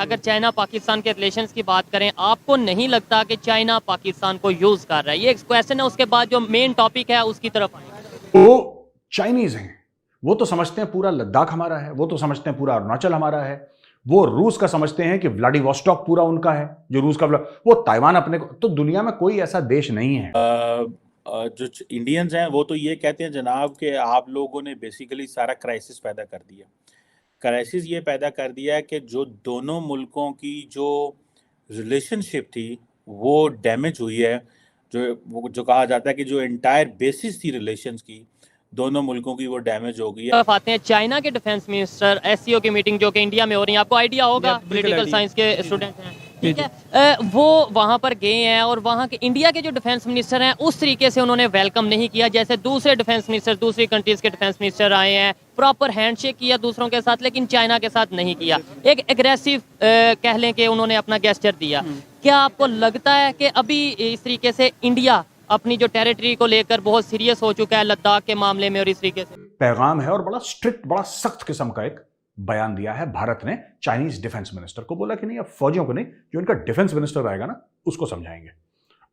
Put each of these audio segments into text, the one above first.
अगर चाइना पाकिस्तान के रिलेशंस की बात करें, आपको नहीं लगता कि चाइना पाकिस्तान को यूज कर रहा है? ये एक क्वेश्चन है, उसके बाद जो मेन टॉपिक है उसकी तरफ आएंगे। वो चाइनीज हैं, वो तो समझते हैं पूरा लद्दाख हमारा है, वो तो समझते हैं पूरा अरुणाचल हमारा है, वो रूस का समझते हैं कि व्लादिवोस्टॉक पूरा उनका है, जो रूस का वो ताइवान अपने को। तो दुनिया में कोई ऐसा देश नहीं है। जो इंडियंस हैं वो तो ये कहते हैं जनाब कि आप लोगों ने बेसिकली सारा क्राइसिस पैदा कर दिया। क्राइसिस ये पैदा कर दिया है कि जो दोनों मुल्कों की जो रिलेशनशिप थी वो डैमेज हुई है। जो कहा जाता है कि जो एंटायर बेसिस थी रिलेशंस की, दोनों मुल्कों की, वो डैमेज हो गई है। तरफ आते हैं, चाइना के डिफेंस मिनिस्टर एससीओ की मीटिंग जो कि इंडिया में हो रही है, आपको आइडिया होगा, पॉलिटिकल साइंस के स्टूडेंट हैं, ठीक है, वो वहां पर गए हैं और वहां के इंडिया के जो डिफेंस मिनिस्टर हैं उस तरीके से उन्होंने वेलकम नहीं किया जैसे दूसरे डिफेंस मिनिस्टर, दूसरी कंट्रीज के डिफेंस मिनिस्टर आए हैं, प्रॉपर हैंडशेक किया दूसरों के साथ, लेकिन चाइना के साथ नहीं किया। एक एग्रेसिव कह लें कि उन्होंने अपना गेस्चर दिया। क्या आपको लगता है कि अभी इस तरीके से इंडिया अपनी जो टेरिटरी को लेकर बहुत सीरियस हो चुका है लद्दाख के मामले में, और इस तरीके से पैगाम है और बड़ा स्ट्रिक्ट, बड़ा सख्त किस्म का एक बयान दिया है भारत ने चाइनीज डिफेंस मिनिस्टर को। बोला कि नहीं, अब फौजियों को नहीं, जो इनका डिफेंस मिनिस्टर आएगा ना उसको समझाएंगे।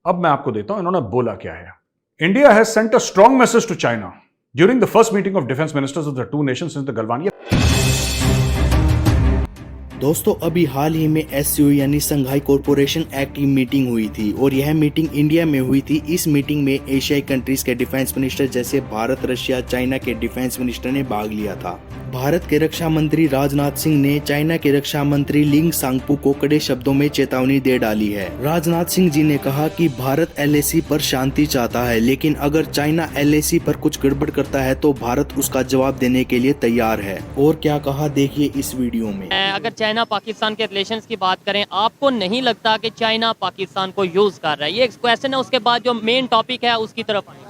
अब मैं आपको देता हूं इन्होंने बोला क्या है। India has sent a strong message to China during the first meeting of defence ministers of the two nations since the Galwan. दोस्तों, अभी हाल ही में एससीओ यानी संघाई कॉरपोरेशन एक्ट की मीटिंग हुई थी और यह मीटिंग इंडिया में हुई थी। इस मीटिंग में एशियाई कंट्रीज के डिफेंस मिनिस्टर जैसे भारत, रशिया, चाइना के डिफेंस मिनिस्टर ने भाग लिया था। भारत के रक्षा मंत्री राजनाथ सिंह ने चाइना के रक्षा मंत्री लिंग सांगपू को कड़े शब्दों में चेतावनी दे डाली है। राजनाथ सिंह जी ने कहा कि भारत एलएसी पर शांति चाहता है, लेकिन अगर चाइना एलएसी पर कुछ गड़बड़ करता है तो भारत उसका जवाब देने के लिए तैयार है। और क्या कहा, देखिए इस वीडियो में। अगर चाइना पाकिस्तान के रिलेशंस की बात करें, आपको नहीं लगता कि चाइना पाकिस्तान को यूज कर रहा है? ये एक क्वेश्चन है, उसके बाद जो मेन टॉपिक है उसकी तरफ आएंगे।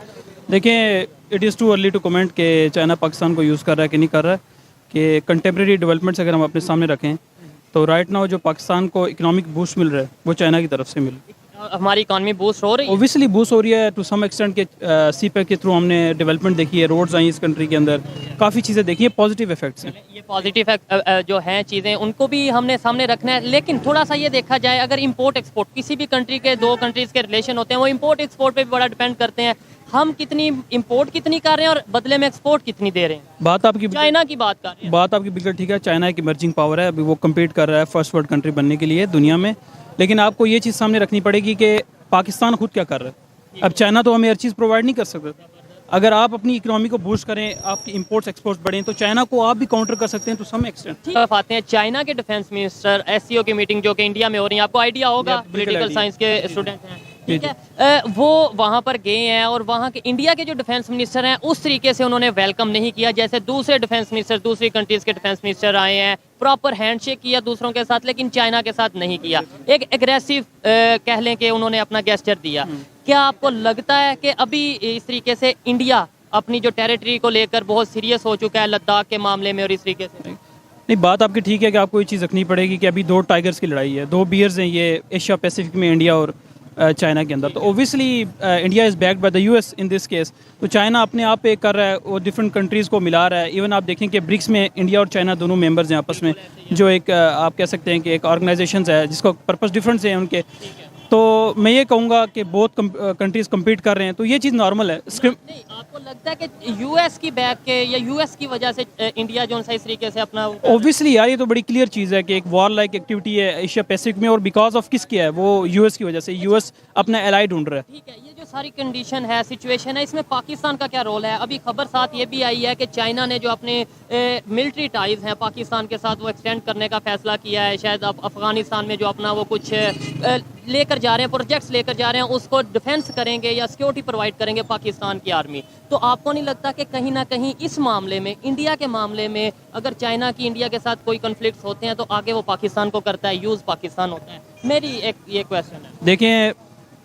देखिए, it is too early to comment कि चाइना पाकिस्तान को यूज़ कर रहा है कि नहीं कर रहा है। कि कंटेम्प्रेरी डेवलपमेंट्स अगर हम अपने सामने रखें तो राइट नाउ जो पाकिस्तान को इकोनॉमिक बूस्ट मिल रहा है वो चाइना की तरफ से मिल रहा है। हमारी इकॉनमी बूस्ट हो रही है, ओबियसली बूस्ट हो रही है टू सम एक्सटेंट के सीपैक के थ्रू हमने डेवलपमेंट देखी है, रोड्स आई इस कंट्री के अंदर, काफ़ी चीज़ें देखी है, पॉजिटिव इफेक्ट्स हैं। ये पॉजिटिव जो हैं चीज़ें उनको भी हमने सामने रखना है। लेकिन थोड़ा सा ये देखा जाए, अगर इंपोर्ट एक्सपोर्ट किसी भी कंट्री के, दो कंट्रीज़ के रिलेशन होते हैं, वो इंपोर्ट एक्सपोर्ट पे भी बड़ा डिपेंड करते हैं। हम कितनी इंपोर्ट कितनी कर रहे हैं और बदले में एक्सपोर्ट कितनी दे रहे हैं। बात आपकी चाइना की बात कर रहे हैं, बात आपकी बिल्कुल ठीक है। चाइना एक इमर्जिंग पावर है, अभी वो कम्पीट कर रहा है फर्स्ट वर्ल्ड कंट्री बनने के लिए दुनिया में। लेकिन आपको ये चीज़ सामने रखनी पड़ेगी कि पाकिस्तान खुद क्या कर रहा है। अब चाइना तो हमें हर चीज़ प्रोवाइड नहीं कर सकता। अगर आप अपनी इकोनॉमी को बूस्ट करें, आपकी इंपोर्ट्स एक्सपोर्ट्स बढ़ें, तो चाइना को आप भी काउंटर कर सकते हैं टू सम एक्सटेंट। तरफ आते हैं, चाइना के डिफेंस मिनिस्टर एससीओ की मीटिंग जो कि इंडिया में हो रही है, आपको आइडिया होगा, पॉलिटिकल साइंस के स्टूडेंट हैं, ठीक है, वो वहां पर गए हैं और वहां के इंडिया के जो डिफेंस मिनिस्टर हैं उस तरीके से उन्होंने वेलकम नहीं किया जैसे दूसरे डिफेंस मिनिस्टर, दूसरी कंट्रीज के डिफेंस मिनिस्टर आए हैं, प्रॉपर हैंडशेक किया दूसरों के साथ, लेकिन चाइना के साथ नहीं किया। एक एग्रेसिव कह लें कि उन्होंने अपना गेस्चर दिया। क्या आपको लगता है कि अभी इस तरीके से इंडिया अपनी जो टेरिटरी को लेकर बहुत सीरियस हो चुका है लद्दाख के मामले में, और इस तरीके से? नहीं, बात आपकी ठीक है कि आपको ये चीज़ रखनी पड़ेगी कि अभी दो टाइगर्स की लड़ाई है, दो बियर्स हैं ये एशिया पैसिफिक में, इंडिया और चाइना के अंदर। तो obviously India is backed by the US in this case. तो चाइना अपने आप पे कर रहा है, वो डिफरेंट कंट्रीज़ को मिला रहा है। इवन आप देखें कि ब्रिक्स में इंडिया और चाइना दोनों मेंबर्स हैं आपस में, जो एक आप कह सकते हैं कि एक ऑर्गेनाइजेशन है जिसका पर्पस डिफरेंट है उनके। तो मैं ये कहूँगा कि बहुत कंट्रीज कम्पीट कर रहे हैं, तो ये चीज़ नॉर्मल है। नहीं, आपको लगता है कि यूएस की बैक के या यूएस की वजह से इंडिया जो है इस तरीके से अपना? ओबियसली यार, ये तो बड़ी क्लियर चीज़ है कि एक वॉर लाइक एक्टिविटी है एशिया पैसिफिक में, और बिकॉज ऑफ किसकी है? वो यूएस की वजह से। यूएस अपना एलाई ढूंढ रहा है। ठीक है, ये जो सारी कंडीशन है, सिचुएशन है, इसमें पाकिस्तान का क्या रोल है? अभी खबर साथ ये भी आई है कि चाइना ने जो अपने मिलिट्री टाइज हैं पाकिस्तान के साथ वो एक्सटेंड करने का फैसला किया है। शायद अफगानिस्तान में जो अपना वो कुछ लेकर जा रहे हैं, प्रोजेक्ट्स लेकर जा रहे हैं, उसको डिफेंस करेंगे या सिक्योरिटी प्रोवाइड करेंगे पाकिस्तान की आर्मी। तो आपको नहीं लगता कि कहीं ना कहीं इस मामले में, इंडिया के मामले में, अगर चाइना की इंडिया के साथ कोई कॉन्फ्लिक्ट्स होते हैं तो आगे वो पाकिस्तान को करता है, यूज़ पाकिस्तान होता है? मेरी एक ये क्वेश्चन है। देखें,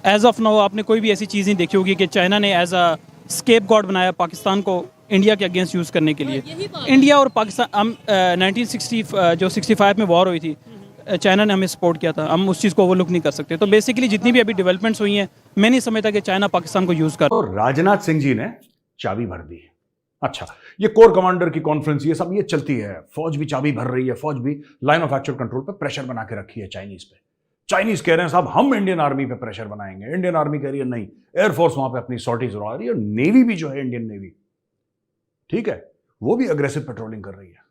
एज ऑफ नाउ आपने कोई भी ऐसी चीज़ नहीं देखी होगी कि चाइना ने एज अ स्केप गॉड बनाया पाकिस्तान को इंडिया के अगेंस्ट यूज़ करने के लिए। इंडिया और पाकिस्तान, हम 1960 जो 65 में वॉर हुई थी, चाइना ने हमें सपोर्ट किया था, हम उस चीज़ को ओवरलुक नहीं कर सकते। तो बेसिकली जितनी भी अभी डेवलपमेंट्स हुई हैं, मैं नहीं समझता कि चाइना पाकिस्तान को यूज़ कर। तो राजनाथ सिंह जी ने चाबी भर दी, अच्छा, ये कोर कमांडर की कॉन्फ्रेंस, ये सब ये चलती है, फौज भी चाबी भर रही है, फौज भी लाइन ऑफ एक्चुअल कंट्रोल पे प्रेशर बना के रखी है चाइनीज पे। चाइनीज कह रहे हैं साहब हम इंडियन आर्मी पे प्रेशर बनाएंगे, इंडियन आर्मी कह रही है नहीं, एयरफोर्स वहां पे अपनी सॉर्टीज उड़ा रही है, नेवी भी जो है इंडियन नेवी, ठीक है, वो भी अग्रेसिव पेट्रोलिंग कर रही है।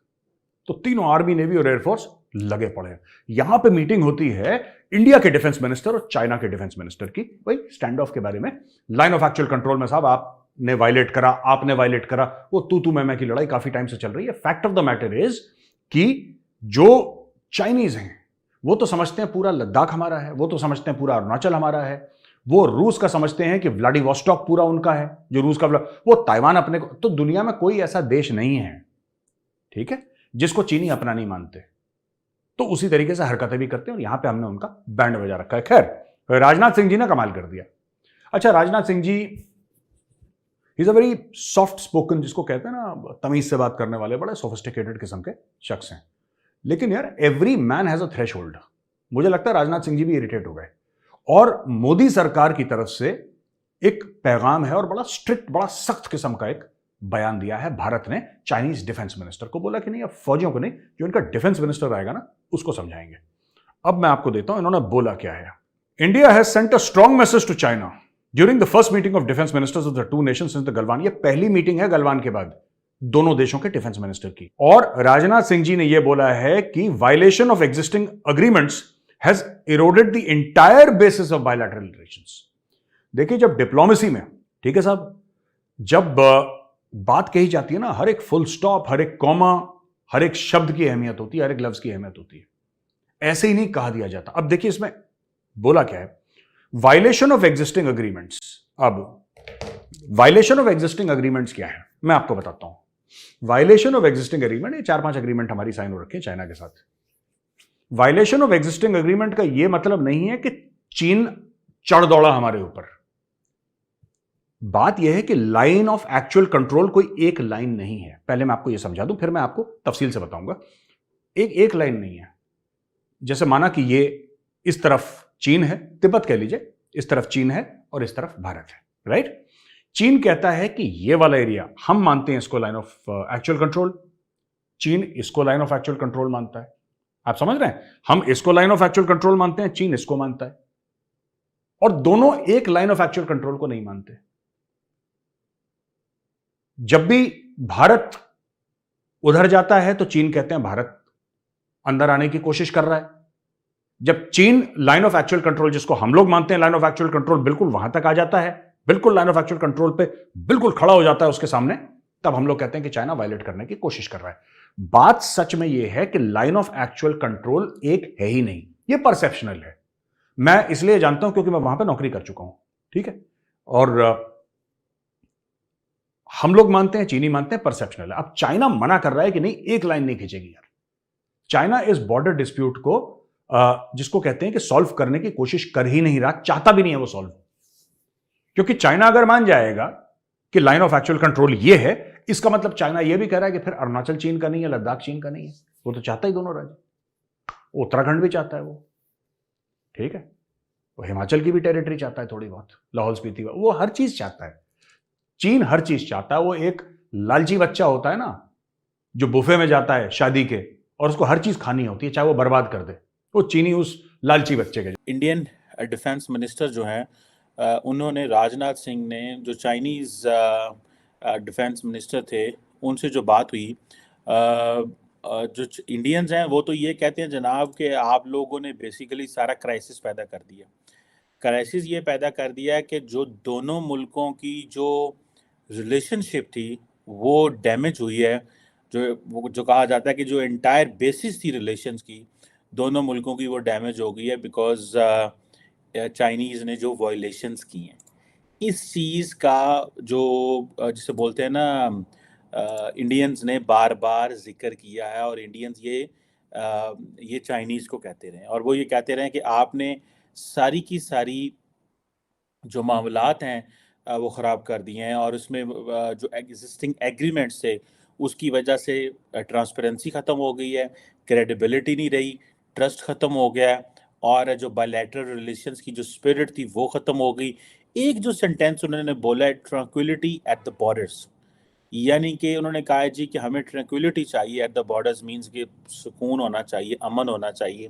तो तीनों आर्मी, नेवी और एयरफोर्स लगे पड़े हैं। यहां पे मीटिंग होती है इंडिया के डिफेंस मिनिस्टर और चाइना के डिफेंस मिनिस्टर की, भाई स्टैंड ऑफ के बारे में, लाइन ऑफ एक्चुअल कंट्रोल में साहब आपने वायलेट करा, आपने वायलेट करा, वो तू मैं की लड़ाई काफी टाइम से चल रही है। Fact of the matter is कि जो चाइनीज हैं वो तो समझते हैं पूरा लद्दाख हमारा है, वो तो समझते हैं पूरा अरुणाचल हमारा है, वो रूस का समझते हैं कि व्लादिवोस्टॉक पूरा उनका है, जो रूस का, वो ताइवान अपने को। तो दुनिया में कोई ऐसा देश नहीं है, ठीक है, जिसको चीनी अपना नहीं मानते। तो उसी तरीके से हरकतें भी करते हैं और यहां पे हमने उनका बैंड बजा रखा है। खैर, राजनाथ सिंह जी ने कमाल कर दिया। अच्छा, Rajnath Singh ji is a very soft spoken, जिसको कहते हैं ना तमीज से बात करने वाले, बड़े सोफिस्टिकेटेड किस्म के शख्स हैं। लेकिन यार every man has a threshold. मुझे लगता है राजनाथ सिंह जी भी इरिटेट हो गए और मोदी सरकार की तरफ से एक पैगाम है और बड़ा स्ट्रिक्ट, बड़ा सख्त किस्म का एक बयान दिया है भारत ने चाइनीज डिफेंस मिनिस्टर को। बोला कि नहीं, अब फौजियों को नहीं, जो इनका डिफेंस मिनिस्टर आएगा ना उसको समझाएंगे। अब मैं आपको देता हूं इन्होंने बोला क्या है। India has sent a strong message to China during the first meeting of defence ministers of the two nations since the Galwan. ये पहली मीटिंग है गलवान के बाद दोनों देशों के डिफेंस मिनिस्टर की। और राजनाथ सिंह जी ने यह बोला है कि violation of existing agreements has eroded the entire basis of bilateral relations. देखिए, जब डिप्लोमेसी में, ठीक है साहब, जब बात कही जाती है ना, हर एक फुल स्टॉप, हर एक कॉमा, हर एक शब्द की अहमियत होती है, हर एक लफ्ज की अहमियत होती है। ऐसे ही नहीं कहा दिया जाता। अब देखिए इसमें बोला क्या है, वायलेशन ऑफ एग्जिस्टिंग अग्रीमेंट्स। अब वायलेशन ऑफ एग्जिस्टिंग अग्रीमेंट्स क्या है मैं आपको बताता हूं। वायलेशन ऑफ एग्जिस्टिंग अग्रीमेंट, ये 4-5 अग्रीमेंट हमारी साइन हो रखे हैं चाइना के साथ। वायलेशन ऑफ एग्जिस्टिंग अग्रीमेंट का यह मतलब नहीं है कि चीन चढ़ दौड़ा हमारे ऊपर। बात यह है कि लाइन ऑफ एक्चुअल कंट्रोल कोई एक लाइन नहीं है। पहले मैं आपको यह समझा दूं, फिर मैं आपको तफसील से बताऊंगा। एक लाइन नहीं है। जैसे माना कि ये इस तरफ चीन है, तिब्बत कह लीजिए, इस तरफ चीन है और इस तरफ भारत है, राइट। चीन कहता है कि ये वाला एरिया हम मानते हैं इसको लाइन ऑफ एक्चुअल कंट्रोल, चीन इसको लाइन ऑफ एक्चुअल कंट्रोल मानता है। आप समझ रहे हैं, हम इसको लाइन ऑफ एक्चुअल कंट्रोल मानते हैं, चीन इसको मानता है, और दोनों एक लाइन ऑफ एक्चुअल कंट्रोल को नहीं मानते। जब भी भारत उधर जाता है तो चीन कहते हैं भारत अंदर आने की कोशिश कर रहा है। जब चीन लाइन ऑफ एक्चुअल कंट्रोल, जिसको हम लोग मानते हैं लाइन ऑफ एक्चुअल कंट्रोल, बिल्कुल वहां तक आ जाता है, बिल्कुल लाइन ऑफ एक्चुअल कंट्रोल पे बिल्कुल खड़ा हो जाता है उसके सामने, तब हम लोग कहते हैं कि चाइना वायलेट करने की कोशिश कर रहा है। बात सच में यह है कि लाइन ऑफ एक्चुअल कंट्रोल एक है ही नहीं, यह परसेप्शनल है। मैं इसलिए जानता हूं क्योंकि मैं वहां पर नौकरी कर चुका हूं, ठीक है। और हम लोग मानते हैं, चीनी मानते हैं, परसेप्शनल है। अब चाइना मना कर रहा है कि नहीं, एक लाइन नहीं खींचेगी यार। चाइना इस बॉर्डर डिस्प्यूट को जिसको कहते हैं कि सॉल्व करने की कोशिश कर ही नहीं रहा, चाहता भी नहीं है वो सॉल्व। क्योंकि चाइना अगर मान जाएगा कि लाइन ऑफ एक्चुअल कंट्रोल ये है, इसका मतलब चाइना ये भी कह रहा है कि फिर अरुणाचल चीन का नहीं है, लद्दाख चीन का नहीं है। वो तो चाहता ही दोनों राज्य, उत्तराखंड भी चाहता है वो, ठीक है, वो हिमाचल की भी टेरिटरी चाहता है थोड़ी बहुत, लाहौल स्पीति, वो हर चीज चाहता है। चीन हर चीज चाहता है। वो एक लालची बच्चा होता है ना, जो बुफे में जाता है शादी के और उसको हर चीज खानी होती है, चाहे वो बर्बाद कर दे, वो चीनी उस लालची बच्चे के। इंडियन डिफेंस मिनिस्टर जो हैं उन्होंने, राजनाथ सिंह ने, जो चाइनीज डिफेंस मिनिस्टर थे उनसे जो बात हुई, जो इंडियंस हैं वो तो ये कहते हैं जनाब कि आप लोगों ने बेसिकली सारा क्राइसिस पैदा कर दिया। क्राइसिस ये पैदा कर दिया है कि जो दोनों मुल्कों की जो रिलेशनशिप थी वो डैमेज हुई है। जो कहा जाता है कि जो एंटायर बेसिस थी रिलेशंस की दोनों मुल्कों की, वो डैमेज हो गई है बिकॉज चाइनीज़ ने जो वायलेशंस की हैं। इस चीज़ का जो जिसे बोलते हैं ना, इंडियंस ने बार बार जिक्र किया है, और इंडियंस ये चाइनीज़ को कहते रहे, और वो ये कहते रहे कि आपने सारी की सारी जो मामलात हैं वो ख़राब कर दिए हैं, और उसमें जो एग्जिस्टिंग एग्रीमेंट्स थे उसकी वजह से ट्रांसपेरेंसी ख़त्म हो गई है, क्रेडिबिलिटी नहीं रही, ट्रस्ट ख़त्म हो गया, और जो बायलैटरल रिलेशंस की जो स्पिरिट थी वो ख़त्म हो गई। एक जो सेंटेंस उन्होंने बोला है, ट्रैंक्विलिटी एट द बॉर्डर्स, यानी कि उन्होंने कहा है जी कि हमें ट्रैंक्विलिटी चाहिए एट द बॉर्डर्स, मींस कि सुकून होना चाहिए, अमन होना चाहिए।